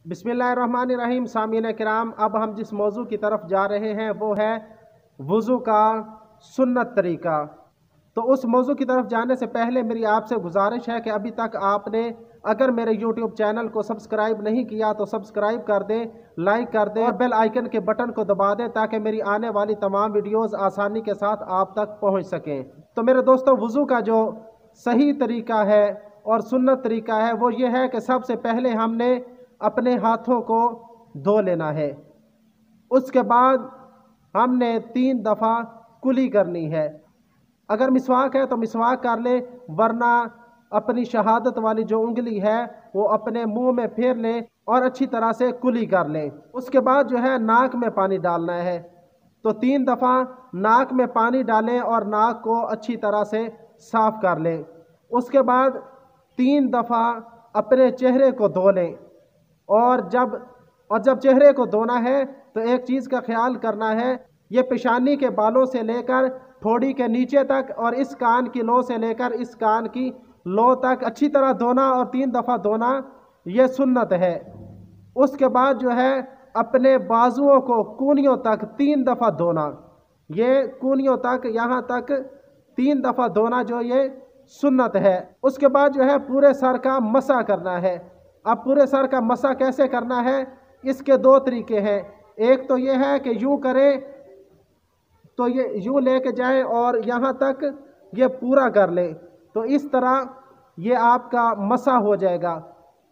बिस्मिल्लाहिर्रहमानिर्रहीम। सामीन किराम, अब हम जिस मौजू की तरफ जा रहे हैं वो है वज़ू का सुन्नत तरीका। तो उस मौजू की तरफ जाने से पहले मेरी आपसे गुजारिश है कि अभी तक आपने अगर मेरे YouTube चैनल को सब्सक्राइब नहीं किया तो सब्सक्राइब कर दें, लाइक कर दें और बेल आइकन के बटन को दबा दें ताकि मेरी आने वाली तमाम वीडियोस आसानी के साथ आप तक पहुंच सकें। तो मेरे दोस्तों, वज़ू का जो सही तरीका है और सुन्नत तरीका है वो ये है कि सबसे पहले हमने अपने हाथों को धो लेना है। उसके बाद हमने 3 दफ़ा कुली करनी है। अगर मिसवाक है तो मिसवाक कर ले, वरना अपनी शहादत वाली जो उंगली है वो अपने मुंह में फेर लें और अच्छी तरह से कुली कर लें। उसके बाद जो है नाक में पानी डालना है। तो 3 दफ़ा नाक में पानी डालें और नाक को अच्छी तरह से साफ कर लें। उसके बाद 3 दफ़ा अपने चेहरे को धो लें। और जब चेहरे को धोना है तो एक चीज़ का ख्याल करना है, ये पेशानी के बालों से लेकर ठोड़ी के नीचे तक और इस कान की लो से लेकर इस कान की लो तक अच्छी तरह धोना और 3 दफ़ा धोना, ये सुन्नत है। उसके बाद जो है अपने बाजुओं को कूनियों तक 3 दफ़ा धोना, ये कूनियों तक यहाँ तक 3 दफ़ा धोना जो ये सुन्नत है। उसके बाद जो है पूरे सर का मसा करना है। अब पूरे सर का मसा कैसे करना है, इसके 2 तरीके हैं। एक तो ये है कि यूँ करें तो ये यूँ लेके जाएं और यहाँ तक ये पूरा कर लें, तो इस तरह ये आपका मसा हो जाएगा।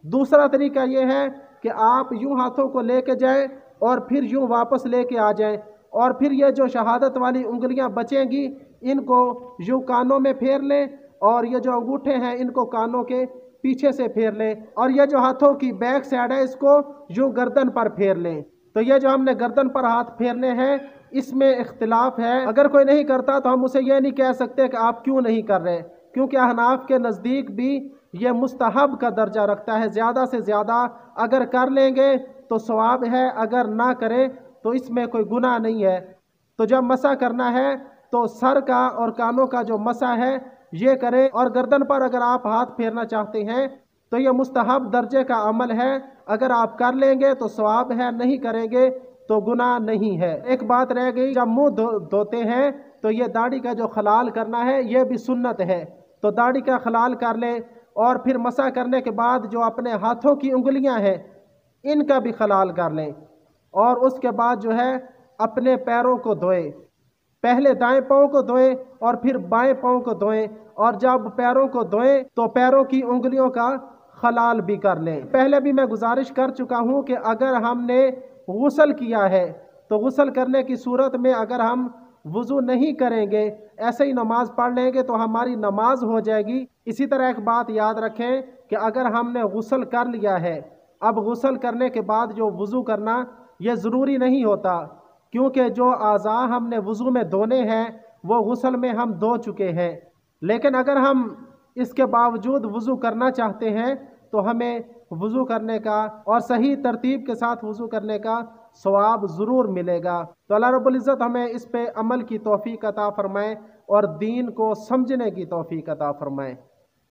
दूसरा तरीका ये है कि आप यूँ हाथों को लेके जाएं और फिर यूँ वापस लेके आ जाएं और फिर ये जो शहादत वाली उंगलियां बचेंगी इनको यूँ कानों में फेर लें और ये जो अंगूठे हैं इनको कानों के पीछे से फेर लें और ये जो हाथों की बैक साइड है इसको यूँ गर्दन पर फेर लें। तो ये जो हमने गर्दन पर हाथ फेरने हैं इसमें इख्तिलाफ है। अगर कोई नहीं करता तो हम उसे ये नहीं कह सकते कि आप क्यों नहीं कर रहे, क्योंकि अहनाफ के नज़दीक भी ये मुस्तहब का दर्जा रखता है। ज़्यादा से ज़्यादा अगर कर लेंगे तो सवाब है, अगर ना करें तो इसमें कोई गुनाह नहीं है। तो जब मसा करना है तो सर का और कानों का जो मसा है ये करें और गर्दन पर अगर आप हाथ फेरना चाहते हैं तो ये मुस्तहब दर्जे का अमल है। अगर आप कर लेंगे तो सवाब है, नहीं करेंगे तो गुनाह नहीं है। एक बात रह गई, जब मुंह धोते हैं तो ये दाढ़ी का जो खलाल करना है ये भी सुन्नत है। तो दाढ़ी का खलाल कर लें और फिर मसा करने के बाद जो अपने हाथों की उंगलियां हैं इनका भी खलाल कर लें और उसके बाद जो है अपने पैरों को धोएं। पहले दाएं पाँव को धोएं और फिर बाएं पाँव को धोएं और जब पैरों को धोएं तो पैरों की उंगलियों का खलाल भी कर लें। पहले भी मैं गुजारिश कर चुका हूं कि अगर हमने गुस्ल किया है तो गुस्ल करने की सूरत में अगर हम वज़ू नहीं करेंगे, ऐसे ही नमाज पढ़ लेंगे तो हमारी नमाज हो जाएगी। इसी तरह एक बात याद रखें कि अगर हमने गुस्ल कर लिया है, अब गुस्ल करने के बाद जो वज़ू करना ये ज़रूरी नहीं होता, क्योंकि जो आज़ा हमने वज़ू में धोने हैं वो गुस्ल में हम धो चुके हैं। लेकिन अगर हम इसके बावजूद वज़ू करना चाहते हैं तो हमें वज़ू करने का और सही तरतीब के साथ वज़ू करने का सवाब ज़रूर मिलेगा। तो अल्लाह रब्बुल इज़्ज़त हमें इस पे अमल की तौफ़ीक़ अता फ़रमाए और दीन को समझने की तौफ़ीक़ अता फ़रमाए।